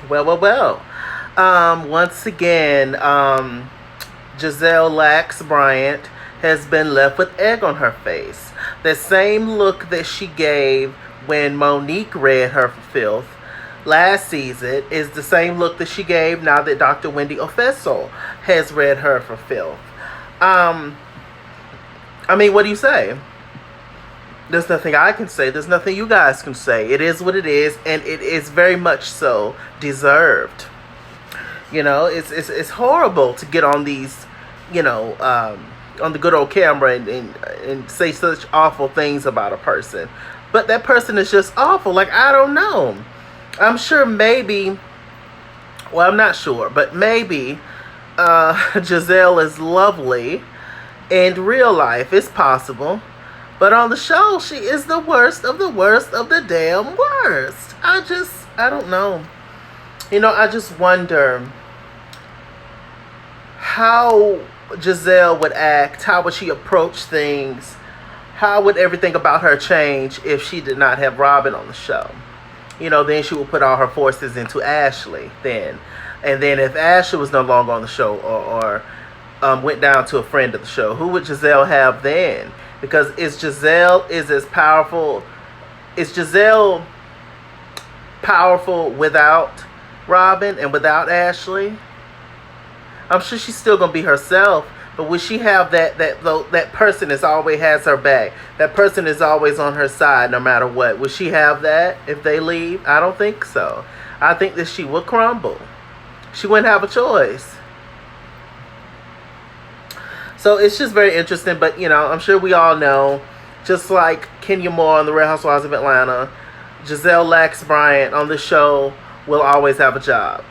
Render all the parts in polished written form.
Once again, Gizelle Lax Bryant has been left with egg on her face. The same look that she gave when Monique read her for filth last season is the same look that she gave now that Dr. Wendy Ofeso has read her for filth. Um, I mean, what do you say? There's nothing I can say. There's nothing you guys can say. It is what it is, and it is very much so deserved. It's horrible to get on these, on the good old camera and say such awful things about a person. But that person is just awful. Like, I don't know. I'm sure maybe, well, I'm not sure, but maybe Gizelle is lovely in real life. It's possible. But on the show, she is the worst of the worst of the damn worst. I don't know. I just wonder how Gizelle would act, how would she approach things, how would everything about her change if she did not have Robyn on the show. Then she would put all her forces into Ashley then. And then if Ashley was no longer on the show or went down to a friend of the show, who would Gizelle have then? Because is Gizelle powerful without Robyn and without Ashley? I'm sure she's still gonna be herself, but would she have that person is always has her back? That person is always on her side no matter what. Would she have that if they leave? I don't think so. I think that she would crumble. She wouldn't have a choice. So it's just very interesting, but I'm sure we all know, just like Kenya Moore on the Real Housewives of Atlanta, Gizelle Lax Bryant on the show will always have a job.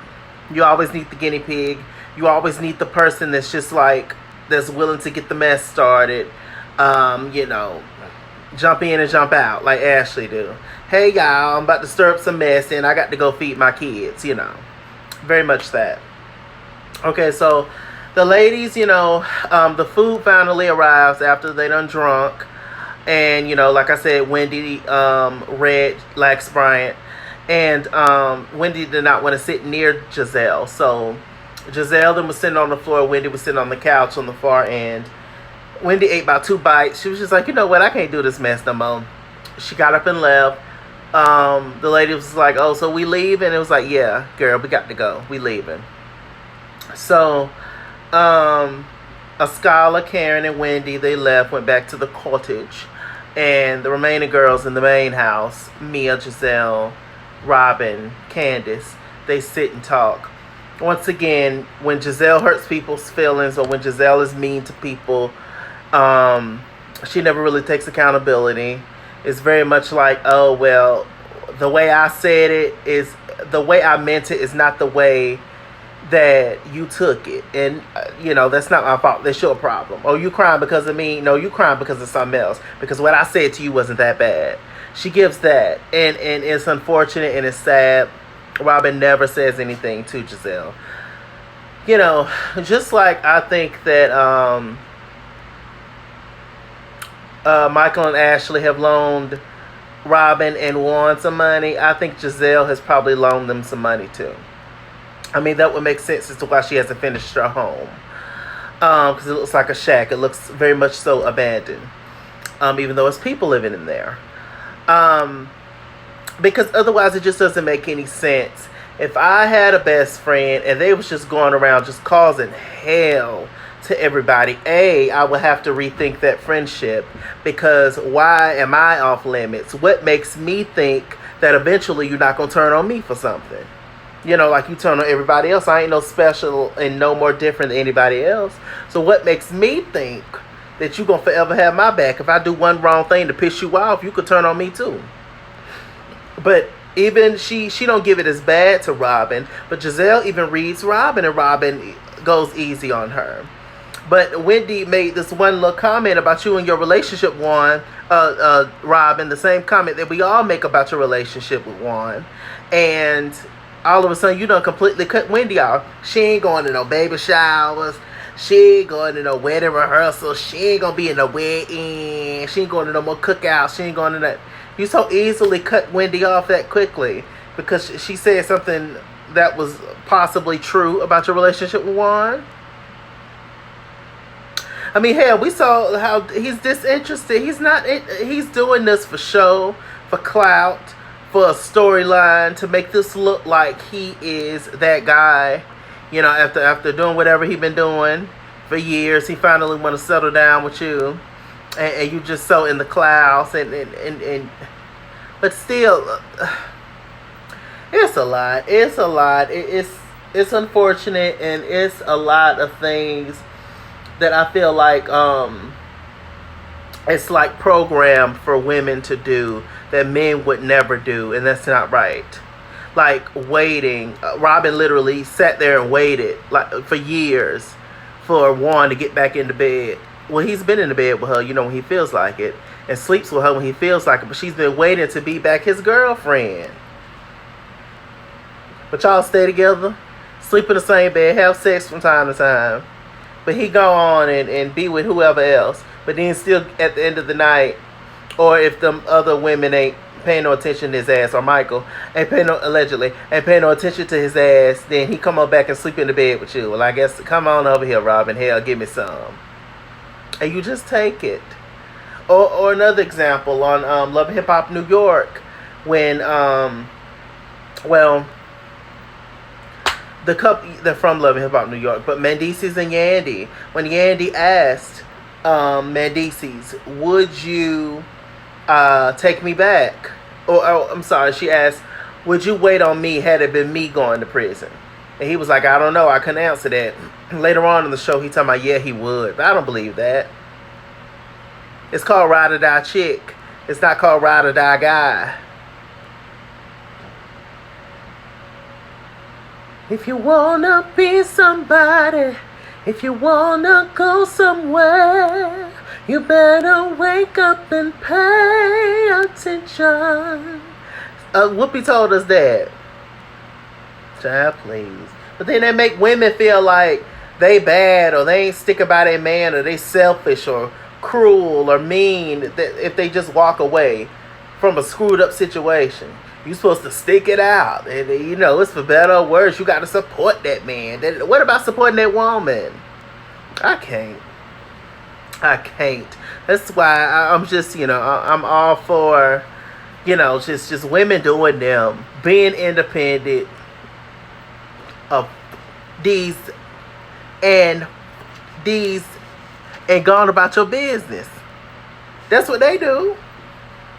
You always need the guinea pig. You always need the person that's just like, that's willing to get the mess started. Jump in and jump out like Ashley do. Hey y'all, I'm about to stir up some mess and I got to go feed my kids, Very much that. Okay, so the ladies, the food finally arrives after they done drunk. And, like I said, Wendy read Lax Bryant. And Wendy did not want to sit near Gizelle. So Gizelle then was sitting on the floor. Wendy was sitting on the couch on the far end. Wendy ate about 2 bites. She was just like, you know what? I can't do this mess no more. She got up and left. The lady was like, oh, so we leave? And it was like, yeah, girl, we got to go. We leaving. So Askale, Karen, and Wendy, they left, went back to the cottage. And the remaining girls in the main house, Mia, Gizelle, Robyn, Candiace, they sit and talk. Once again, when Gizelle hurts people's feelings or when Gizelle is mean to people, she never really takes accountability. It's very much like, oh, well, the way I said it is, the way I meant it is not the way that you took it. And, that's not my fault. That's your problem. Oh, you crying because of me? No, you crying because of something else. Because what I said to you wasn't that bad. She gives that. And it's unfortunate and it's sad. Robyn never says anything to Gizelle. Just like I think that Michael and Ashley have loaned Robyn and Juan some money, I think Gizelle has probably loaned them some money too. I mean, that would make sense as to why she hasn't finished her home. Because it looks like a shack. It looks very much so abandoned. Even though it's people living in there. Because otherwise it just doesn't make any sense. If I had a best friend and they was just going around just causing hell to everybody, I would have to rethink that friendship. Because why am I off limits? What makes me think that eventually you're not going to turn on me for something? Like you turn on everybody else. I ain't no special and no more different than anybody else. So what makes me think that you going to forever have my back? If I do one wrong thing to piss you off, you could turn on me too. But even she don't give it as bad to Robyn. But Gizelle even reads Robyn and Robyn goes easy on her. But Wendy made this one little comment about you and your relationship, Juan, Robyn, the same comment that we all make about your relationship with Juan. And all of a sudden, you done completely cut Wendy off. She ain't going to no baby showers. She ain't going to no wedding rehearsal. She ain't going to be in no wedding. She ain't going to no more cookouts. She ain't going to that. You so easily cut Wendy off that quickly because she said something that was possibly true about your relationship with Juan. I mean, hell, we saw how he's disinterested. He's not. He's doing this for show, for clout, for a storyline, to make this look like he is that guy. You know, after doing whatever he's been doing for years, he finally want to settle down with you, and you just so in the clouds, and but still, it's a lot. It's a lot. It's unfortunate, and it's a lot of things that I feel like it's like programmed for women to do that men would never do, and that's not right. Like waiting. Robyn literally sat there and waited like for years for Juan to get back into bed. Well, he's been in the bed with her, you know, when he feels like it, and sleeps with her when he feels like it, but she's been waiting to be back his girlfriend. But y'all stay together, sleep in the same bed, have sex from time to time. But he go on and be with whoever else. But then still at the end of the night, or if them other women ain't paying no attention to his ass, or Michael allegedly ain't paying no attention to his ass, then he come on back and sleep in the bed with you. Well, I guess come on over here, Robyn. Hell, give me some. And you just take it. Or another example on Love and Hip Hop New York, when the couple, they're from Love and Hip Hop New York, but Mendices and Yandy, when Yandy asked Mendices, would you take me back? I'm sorry, she asked, would you wait on me had it been me going to prison? And he was like, I don't know, I couldn't answer that. Later on in the show, he talking about, yeah, he would. But I don't believe that. It's called Ride or Die Chick. It's not called Ride or Die Guy. If you wanna be somebody, if you wanna go somewhere, you better wake up and pay attention. Whoopi told us that. Child, please. But then they make women feel like they bad, or they ain't sticking by their man, or they selfish, or cruel, or mean, if they just walk away from a screwed up situation. You're supposed to stick it out. And, you know, it's for better or worse. You got to support that man. What about supporting that woman? I can't. That's why I'm just, you know, I'm all for, you know, just women doing them, being independent of these and gone about your business. That's what they do.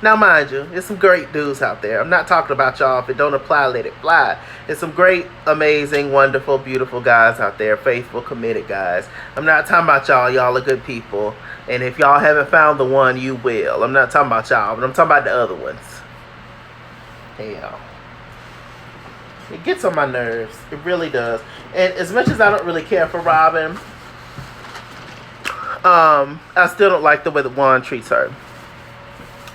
Now, mind you, there's some great dudes out there. I'm not talking about y'all. If it don't apply, let it fly. There's some great, amazing, wonderful, beautiful guys out there. Faithful, committed guys. I'm not talking about y'all. Y'all are good people. And if y'all haven't found the one, you will. I'm not talking about y'all, but I'm talking about the other ones. Hell. It gets on my nerves. It really does. And as much as I don't really care for Robyn, I still don't like the way that Juan treats her.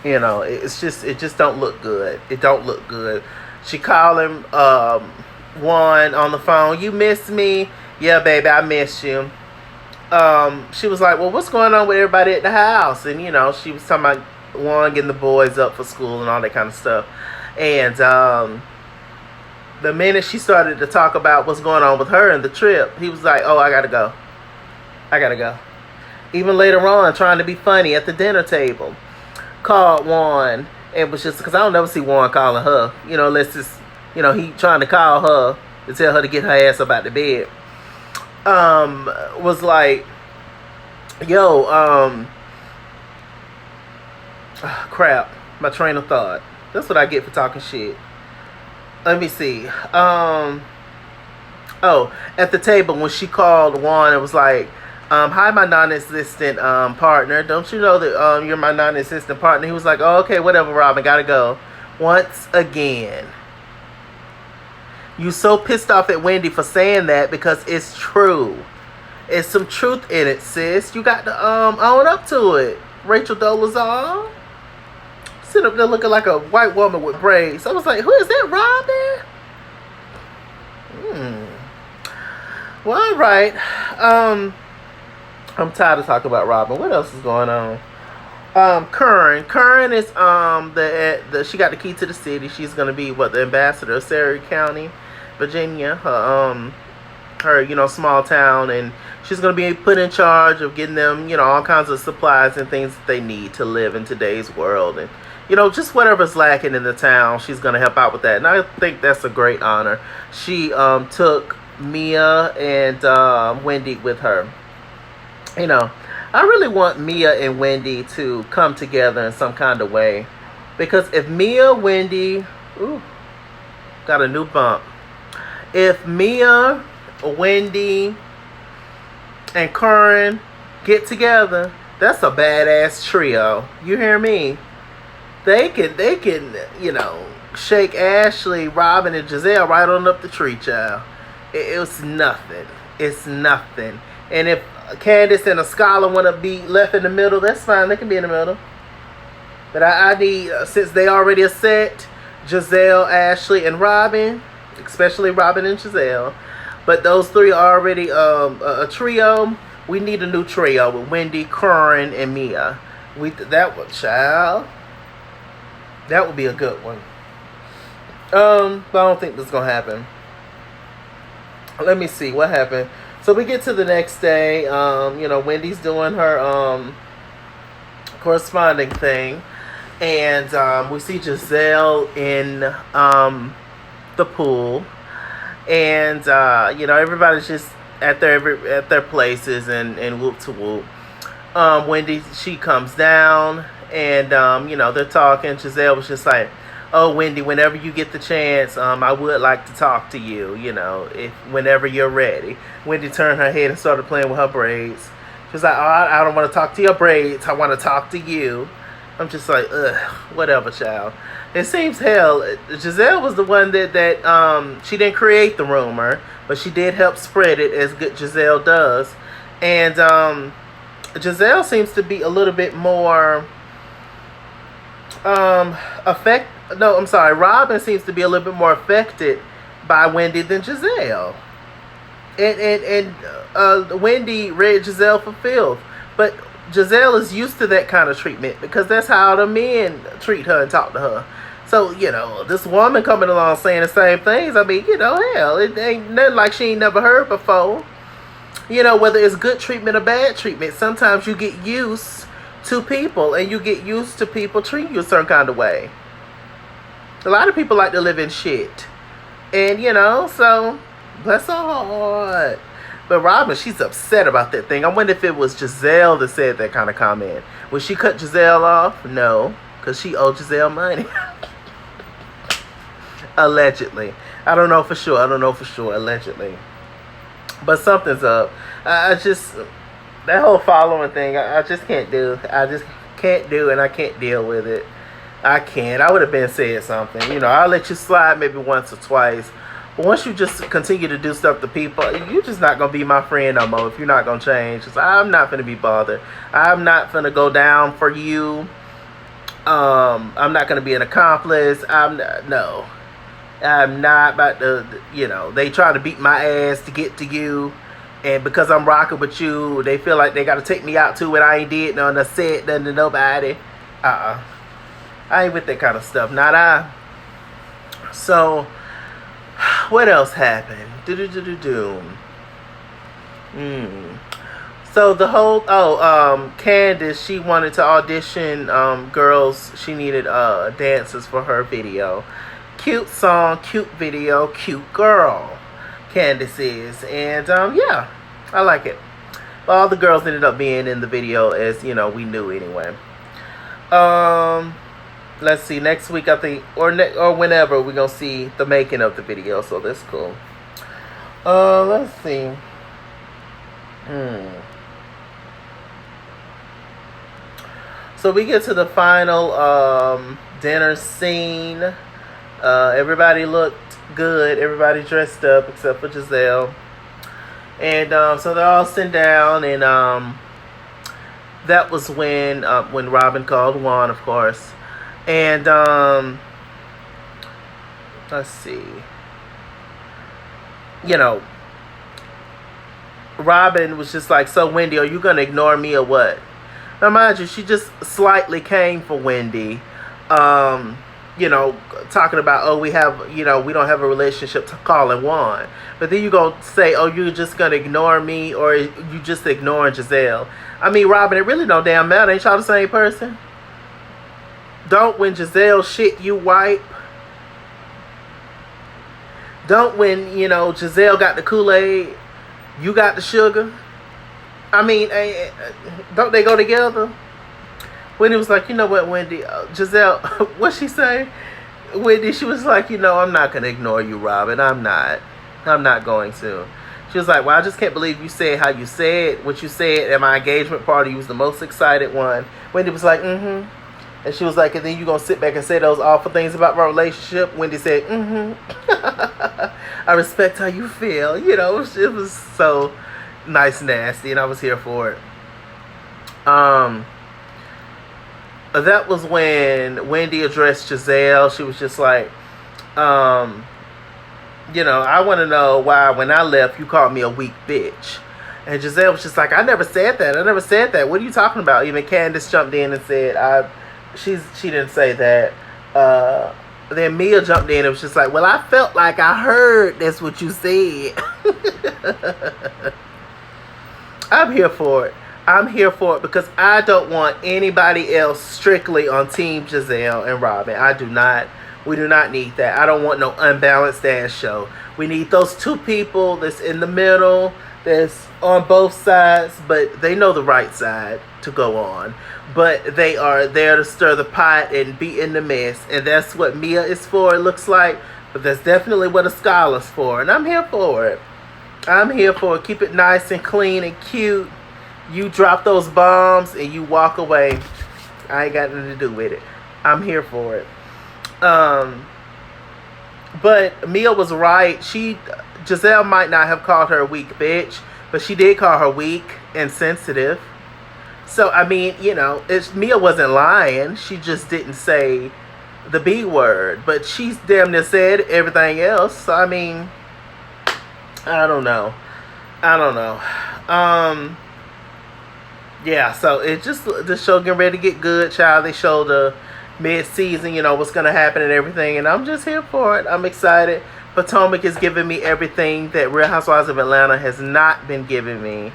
You know, it just don't look good. It don't look good. She called him, Juan on the phone. You miss me? Yeah, baby, I miss you. She was like, well, what's going on with everybody at the house? And, you know, she was talking about Juan getting the boys up for school and all that kind of stuff. And the minute she started to talk about what's going on with her and the trip, he was like, oh, I gotta go. Even later on, trying to be funny at the dinner table, called Juan, and was just because I don't never see Juan calling her, you know, unless it's, you know, he trying to call her to tell her to get her ass up out the bed. Was like, yo, crap, my train of thought. That's what I get for talking shit. Let me see. Oh, at the table when she called Juan, it was like, hi, my non-existent partner. Don't you know that you're my non-existent partner? He was like, oh, okay, whatever, Robyn, gotta go. Once again. You so pissed off at Wendy for saying that because it's true. It's some truth in it, sis. You got to own up to it. Rachel Dolezal. Sitting up there looking like a white woman with braids. I was like, who is that, Robyn? Well, all right. I'm tired of talking about Robyn. What else is going on? Curran is the she got the key to the city. She's gonna be the ambassador of Surrey County, Virginia. Her small town, and she's gonna be put in charge of getting them all kinds of supplies and things that they need to live in today's world, and just whatever's lacking in the town, she's gonna help out with that. And I think that's a great honor. She took Mia and Wendy with her. I really want Mia and Wendy to come together in some kind of way. Because if Mia, Wendy, got a new bump. If Mia, Wendy, and Curran get together, that's a badass trio. You hear me? They can, shake Ashley, Robyn, and Gizelle right on up the tree, child. It's nothing. It's nothing. And if Candiace and Askale want to be left in the middle, that's fine. They can be in the middle. But I need, since they already are set, Gizelle, Ashley, and Robyn, especially Robyn and Gizelle. But those three are already a trio. We need a new trio with Wendy, Curran, and Mia. That one, child. That would be a good one. But I don't think this is gonna happen. Let me see what happened. So we get to the next day. Wendy's doing her corresponding thing, and we see Gizelle in the pool, and everybody's just at their places and whoop to whoop. Wendy, she comes down, and they're talking. Gizelle was just like, "Oh, Wendy, whenever you get the chance, I would like to talk to you, whenever you're ready." Wendy turned her head and started playing with her braids. She was like, "Oh, I don't want to talk to your braids. I want to talk to you." I'm just like, ugh, whatever, child. It seems hell, Gizelle was the one that she didn't create the rumor, but she did help spread it, as good Gizelle does. And Gizelle seems to be a little bit more Robyn seems to be a little bit more affected by Wendy than Gizelle. And Wendy read Gizelle for filth. But Gizelle is used to that kind of treatment because that's how the men treat her and talk to her. So, this woman coming along saying the same things, I mean, hell, it ain't nothing like she ain't never heard before. Whether it's good treatment or bad treatment, sometimes you get used to people, and you get used to people treating you a certain kind of way. A lot of people like to live in shit. And, so, bless her heart. But Robyn, she's upset about that thing. I wonder if it was Gizelle that said that kind of comment. Would she cut Gizelle off? No, because she owed Gizelle money. Allegedly. I don't know for sure. Allegedly. But something's up. That whole following thing, I just can't do. I just can't do, and I can't deal with it. I can't. I would have been said something. I'll let you slide maybe once or twice. But once you just continue to do stuff to people, you're just not going to be my friend no more if you're not going to change. I'm not going to be bothered. I'm not going to go down for you. I'm not going to be an accomplice. No. I'm not about to, they try to beat my ass to get to you. And because I'm rocking with you, they feel like they got to take me out too, and I ain't did nothing or said nothing to nobody. I ain't with that kind of stuff. Not I. So, what else happened? So the whole, Candiace, she wanted to audition girls. She needed dancers for her video. Cute song, cute video, cute girl. Candiace is, and yeah, I like it. All the girls ended up being in the video, as we knew anyway. Let's see, next week I think, or whenever, we're gonna see the making of the video, so that's cool. Let's see. So we get to the final dinner scene. Everybody looked good. Everybody dressed up except for Gizelle. And so they're all sitting down, and that was when Robyn called Juan, of course. And let's see. Robyn was just like, "So Wendy, are you gonna ignore me or what?" Now, mind you, she just slightly came for Wendy. You know, talking about, oh, we have, you know, we don't have a relationship to call it one. But then you go say, oh, you're just going to ignore me, or you just ignoring Gizelle. I mean, Robyn, it really don't damn matter. Ain't y'all the same person? Don't when Gizelle shit, you wipe. Don't when, you know, Gizelle got the Kool-Aid, you got the sugar. I mean, don't they go together? Wendy was like, you know what, Wendy, Gizelle, what she say? Wendy, she was like, you know, I'm not going to ignore you, Robyn. I'm not going to. She was like, well, I just can't believe you said how you said what you said at my engagement party. You was the most excited one. Wendy was like, mm-hmm. And she was like, and then you going to sit back and say those awful things about my relationship? Wendy said, mm-hmm. I respect how you feel. You know, it was so nice, nasty, and I was here for it. That was when Wendy addressed Gizelle. She was just like, you know, I want to know why when I left you called me a weak bitch. And Gizelle was just like, I never said that. I never said that. What are you talking about? Even Candiace jumped in and said, she didn't say that. Then Mia jumped in and was just like, well, I felt like I heard that's what you said. I'm here for it. I'm here for it because I don't want anybody else strictly on Team Gizelle and Robyn. We do not need that. I don't want no unbalanced ass show. We need those two people that's in the middle, that's on both sides, but they know the right side to go on. But they are there to stir the pot and be in the mess. And that's what Mia is for, it looks like. But that's definitely what Askale is for. And I'm here for it. I'm here for it. Keep it nice and clean and cute. You drop those bombs and you walk away. I ain't got nothing to do with it. I'm here for it. But Mia was right. Gizelle might not have called her a weak bitch, but she did call her weak and sensitive. So, I mean, you know, Mia wasn't lying. She just didn't say the B word. But she's damn near said everything else. So, I mean, I don't know. Yeah, so it just, the show getting ready to get good, child. They showed the mid-season, you know, what's going to happen and everything. And I'm just here for it. I'm excited. Potomac is giving me everything that Real Housewives of Atlanta has not been giving me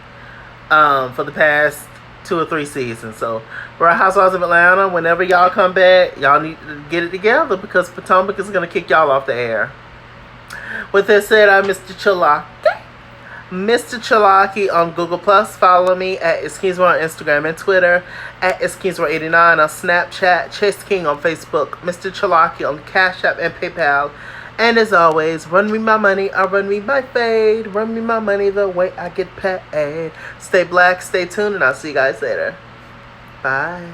for the past 2 or 3 seasons. So, Real Housewives of Atlanta, whenever y'all come back, y'all need to get it together because Potomac is going to kick y'all off the air. With that said, I'm Mr. Chalaki. Mr. Chalaki on Google+. Follow me at Iskinsmore on Instagram and Twitter. At Iskinsmore89 on Snapchat. Chase King on Facebook. Mr. Chalaki on Cash App and PayPal. And as always, run me my money, I'll run me my fade. Run me my money the way I get paid. Stay black, stay tuned, and I'll see you guys later. Bye.